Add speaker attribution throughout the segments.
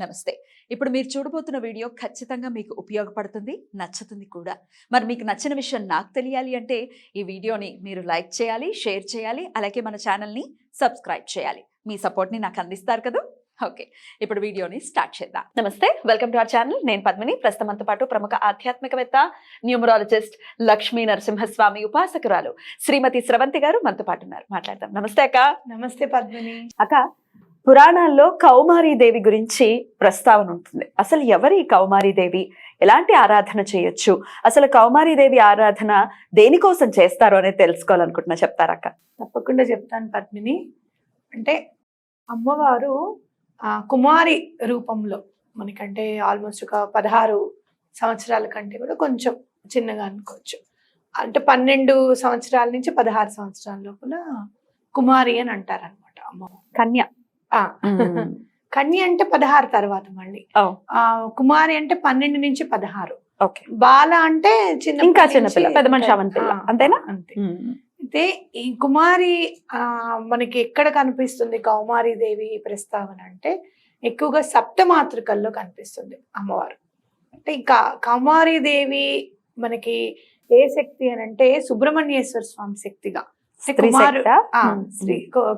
Speaker 1: నమస్తే. ఇప్పుడు మీరు చూడబోతున్న వీడియో ఖచ్చితంగా మీకు ఉపయోగపడుతుంది, నచ్చుతుంది కూడా. మరి మీకు నచ్చిన విషయం నాకు తెలియాలి అంటే ఈ వీడియోని మీరు లైక్ చేయాలి, షేర్ చేయాలి, అలాగే మన ఛానల్ని సబ్స్క్రైబ్ చేయాలి. మీ సపోర్ట్ని నాకు అందిస్తారు కదా. ఓకే, ఇప్పుడు వీడియోని స్టార్ట్ చేద్దాం. నమస్తే, వెల్కమ్ టు అవర్ ఛానల్. నేను పద్మిని. ప్రస్తుతం మనతో పాటు ప్రముఖ ఆధ్యాత్మికవేత్త, న్యూమరాలజిస్ట్, లక్ష్మీ నరసింహస్వామి ఉపాసకురాలు శ్రీమతి స్రవంతి గారు మనతో పాటు ఉన్నారు. మాట్లాడదాం. నమస్తే అక్క.
Speaker 2: నమస్తే పద్మిని.
Speaker 1: అక్క, పురాణాల్లో కౌమారీదేవి గురించి ప్రస్తావన ఉంటుంది. అసలు ఎవరి కౌమారీదేవి, ఎలాంటి ఆరాధన చేయొచ్చు, అసలు కౌమారీదేవి ఆరాధన దేనికోసం చేస్తారో అనేది తెలుసుకోవాలనుకుంటున్నా, చెప్తారక్క?
Speaker 2: తప్పకుండా చెప్తాను పద్మిని. అంటే అమ్మవారు కుమారి రూపంలో మనకంటే ఆల్మోస్ట్ ఒక 16 సంవత్సరాల కంటే కూడా కొంచెం చిన్నగా అనుకోవచ్చు. అంటే 12 సంవత్సరాల నుంచి 16 సంవత్సరాల లోపల కుమారి అని అంటారు అనమాట అమ్మవారు.
Speaker 1: కన్య.
Speaker 2: కన్య అంటే 16 తర్వాత మళ్ళీ. కుమారి అంటే 12 నుంచి 16. బాల అంటే
Speaker 1: ఇంకా చిన్నపిల్ల, పెద్ద మనిషి అంతేనా?
Speaker 2: అంతే. అయితే ఈ కుమారి మనకి ఎక్కడ కనిపిస్తుంది కౌమారి దేవి ప్రస్తావన అంటే ఎక్కువగా సప్తమాతృకల్లో కనిపిస్తుంది అమ్మవారు. అంటే ఇంకా కౌమారి దేవి మనకి ఏ శక్తి అని అంటే సుబ్రహ్మణ్యేశ్వర స్వామి శక్తిగా,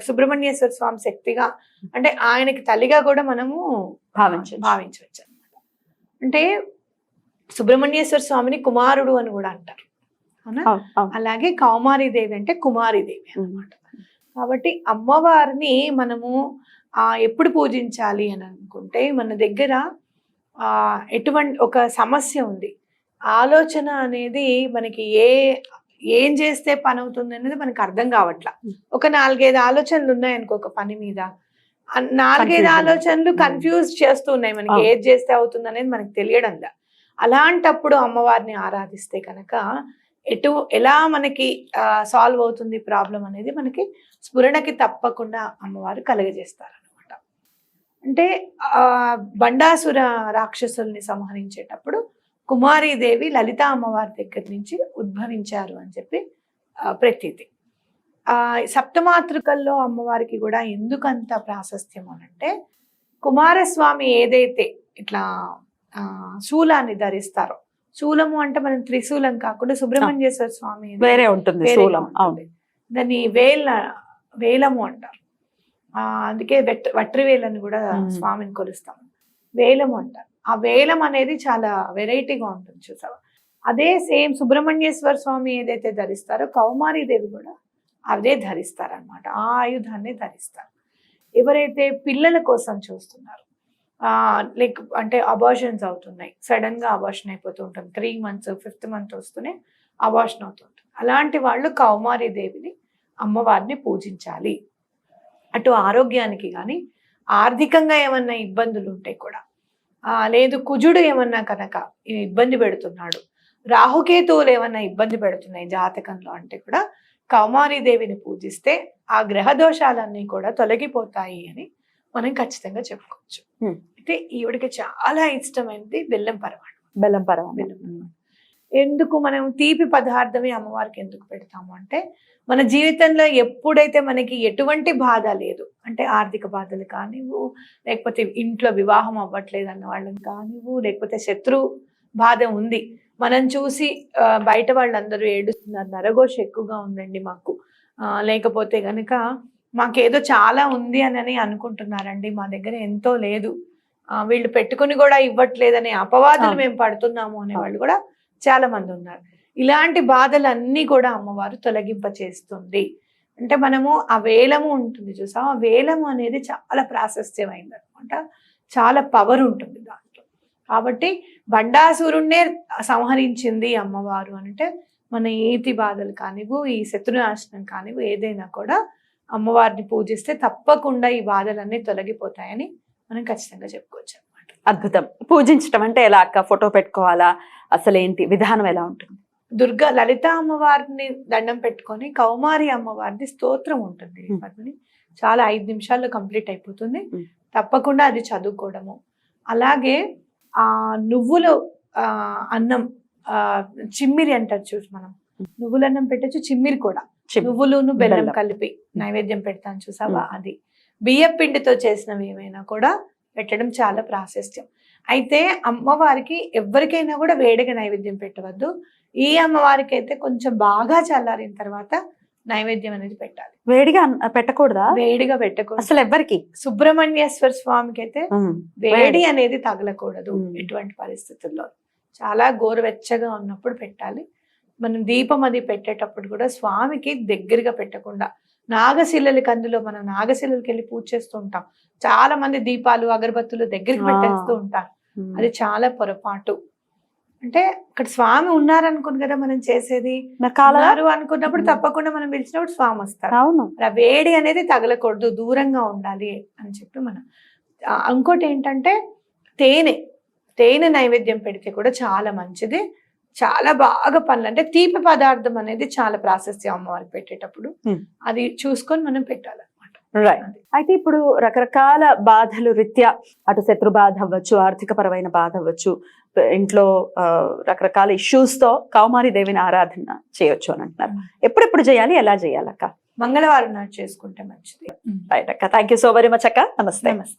Speaker 2: సుబ్రహ్మణ్యేశ్వర స్వామి శక్తిగా, అంటే ఆయనకి తల్లిగా కూడా మనము భావించవచ్చు అనమాట. అంటే సుబ్రహ్మణ్యేశ్వర స్వామిని కుమారుడు అని కూడా అంటారు. అలాగే కౌమారీదేవి అంటే కుమారీదేవి అన్నమాట. కాబట్టి అమ్మవారిని మనము ఎప్పుడు పూజించాలి అని అనుకుంటే, మన దగ్గర ఎటువంటి ఒక సమస్య ఉంది, ఆలోచన అనేది మనకి ఏం చేస్తే పని అవుతుంది అనేది మనకు అర్థం కావట్లా. ఒక 4-5 ఆలోచనలు ఉన్నాయనుకో ఒక పని మీద, 4-5 ఆలోచనలు కన్ఫ్యూజ్ చేస్తూ ఉన్నాయి మనకి. ఏది చేస్తే అవుతుంది అనేది మనకి తెలియడంలా. అలాంటప్పుడు అమ్మవారిని ఆరాధిస్తే కనుక ఎలా మనకి సాల్వ్ అవుతుంది ప్రాబ్లం అనేది మనకి స్ఫురణకి తప్పకుండా అమ్మవారు కలుగజేస్తారనమాట. అంటే బండాసుర రాక్షసుల్ని సంహరించేటప్పుడు కుమారీదేవి లలితా అమ్మవారి దగ్గర నుంచి ఉద్భవించారు అని చెప్పి ప్రతీతి. సప్తమాతృకల్లో అమ్మవారికి కూడా ఎందుకంత ప్రాశస్త్యం అనంటే, కుమారస్వామి ఏదైతే ఇట్లా శూలాన్ని ధరిస్తారో, శూలము అంటే మనం త్రిశూలం కాకుండా సుబ్రహ్మణ్యేశ్వర స్వామి
Speaker 1: వేరే ఉంటుంది,
Speaker 2: దాన్ని వేలము అంటారు. అందుకే వట్రివేలని కూడా స్వామిని కొలుస్తాం, వేలము అంటారు. ఆ వేలం అనేది చాలా వెరైటీగా ఉంటుంది, చూసావా? అదే సేమ్ సుబ్రహ్మణ్యేశ్వర స్వామి ఏదైతే ధరిస్తారో కౌమారీదేవి కూడా అదే ధరిస్తారనమాట. ఆ ఆయుధాన్ని ధరిస్తారు. ఎవరైతే పిల్లల కోసం చూస్తున్నారు, అంటే అబార్షన్స్ అవుతున్నాయి, సడన్ గా అబార్షన్ అయిపోతూ ఉంటుంది, 3 months 5th month వస్తూనే అబార్షన్ అవుతుంటుంది, అలాంటి వాళ్ళు కౌమారీదేవిని అమ్మవారిని పూజించాలి. అటు ఆరోగ్యానికి కానీ, ఆర్థికంగా ఏమన్నా ఇబ్బందులు ఉంటే కూడా, లేదు కుజుడు ఏమన్నా కనుక ఇబ్బంది పెడుతున్నాడు, రాహుకేతువులు ఏమన్నా ఇబ్బంది పెడుతున్నాయి జాతకంలో అంటే కూడా కౌమారీదేవిని పూజిస్తే ఆ గ్రహ దోషాలన్నీ కూడా తొలగిపోతాయి అని మనం ఖచ్చితంగా చెప్పుకోవచ్చు. అయితే ఈవిడికి చాలా ఇష్టమైనది బెల్లం పరమాణం. ఎందుకు మనం తీపి పదార్థమే అమ్మవారికి ఎందుకు పెడతాము అంటే, మన జీవితంలో ఎప్పుడైతే మనకి ఎటువంటి బాధ లేదు, అంటే ఆర్థిక బాధలు కానివ్వు, లేకపోతే ఇంట్లో వివాహం అవ్వట్లేదు అన్న వాళ్ళని కానివ్వు, లేకపోతే శత్రు బాధ ఉంది, మనం చూసి బయట వాళ్ళందరూ ఏడుస్తున్నారు, నరఘోష ఎక్కువగా ఉందండి మాకు, లేకపోతే కనుక మాకేదో చాలా ఉంది అని అనుకుంటున్నారండి, మా దగ్గర ఎంతో లేదు, వీళ్ళు పెట్టుకుని కూడా ఇవ్వట్లేదనే అపవాదులు మేము పడుతున్నాము అనే వాళ్ళు కూడా చాలా మంది ఉన్నారు. ఇలాంటి బాధలన్నీ కూడా అమ్మవారు తొలగింప చేస్తుంది. అంటే మనము ఆ వేలము ఉంటుంది చూసాం, ఆ వేలము అనేది చాలా ప్రాశస్త్యమైంది అనమాట, చాలా పవర్ ఉంటుంది దాంట్లో. కాబట్టి బండాసురుణ్ణే సంహరించింది అమ్మవారు అంటే, మన ఈతి బాధలు కానివ్వు, ఈ శత్రునాశనం కానివ్వు, ఏదైనా కూడా అమ్మవారిని పూజిస్తే తప్పకుండా ఈ బాధలన్నీ తొలగిపోతాయని మనం ఖచ్చితంగా చెప్పుకోవచ్చు అనమాట.
Speaker 1: అద్భుతం. పూజించడం అంటే ఎలా అక్క? ఫోటో పెట్టుకోవాలా? అసలు ఏంటి విధానం, ఎలా ఉంటుంది?
Speaker 2: లలితా అమ్మవారిని దండం పెట్టుకొని కౌమారి అమ్మవారిని స్తోత్రం ఉంటుంది పద్మిని, చాలా 5 నిమిషాల్లో కంప్లీట్ అయిపోతుంది. తప్పకుండా అది చదువుకోవడము. అలాగే నువ్వులు అన్నం, చిమ్మిరి అంటారు చూసి, మనం నువ్వుల అన్నం పెట్టచ్చు, చిమ్మిరి కూడా, నువ్వులును బెల్లం కలిపి నైవేద్యం పెడతాను చూసావా, అది. బియ్య పిండితో చేసినవి ఏమైనా కూడా పెట్టడం చాలా ప్రాశస్త్యం. అయితే అమ్మవారికి ఎవరికైనా కూడా వేడిగా నైవేద్యం పెట్టవద్దు. ఈ అమ్మవారికి అయితే కొంచెం బాగా చల్లారిన తర్వాత నైవేద్యం అనేది పెట్టాలి.
Speaker 3: వేడిగా పెట్టకూడదా?
Speaker 2: వేడిగా పెట్టకూడదు
Speaker 3: అసలు ఎవ్వరికి.
Speaker 2: సుబ్రహ్మణ్యేశ్వర స్వామికి అయితే వేడి అనేది తగలకూడదు ఎటువంటి పరిస్థితుల్లో. చాలా గోరువెచ్చగా ఉన్నప్పుడు పెట్టాలి. మనం దీపం అది పెట్టేటప్పుడు కూడా స్వామికి దగ్గరగా పెట్టకుండా, నాగశిలలకి, అందులో మనం నాగశిలలకి వెళ్ళి పూజ చేస్తూ ఉంటాం. చాలా మంది దీపాలు అగరబత్తులు దగ్గరికి పెట్టేస్తూ ఉంటారు. అది చాలా పొరపాటు. అంటే అక్కడ స్వామి ఉన్నారనుకుని కదా మనం చేసేది. ఉన్నారు అనుకున్నప్పుడు తప్పకుండా మనం పిలిచినప్పుడు స్వామి వస్తారు.
Speaker 3: అవును.
Speaker 2: ఆ వేడి అనేది తగలకూడదు, దూరంగా ఉండాలి అని చెప్పి మనం. ఇంకోటి ఏంటంటే తేనె నైవేద్యం పెడితే కూడా చాలా మంచిది. చాలా బాగా పనులు, అంటే తీపి పదార్థం అనేది చాలా ప్రాశస్త్యం అమ్మవారికి పెట్టేటప్పుడు. అది చూసుకొని మనం పెట్టాలన్నమాట.
Speaker 3: రైట్. అయితే ఇప్పుడు రకరకాల బాధలు రీత్యా, అటు శత్రు బాధ అవ్వచ్చు, ఆర్థిక పరమైన బాధ అవ్వచ్చు, ఇంట్లో రకరకాల ఇష్యూస్ తో కౌమారి దేవిని ఆరాధన చేయొచ్చు అని అంటున్నారు. ఎప్పుడెప్పుడు చేయాలి, ఎలా చేయాలి అక్క?
Speaker 2: మంగళవారం నాడు చేసుకుంటే మంచిది.
Speaker 3: రైట్ అక్క, thank you so very much అక్క. నమస్తే.
Speaker 2: నమస్తే.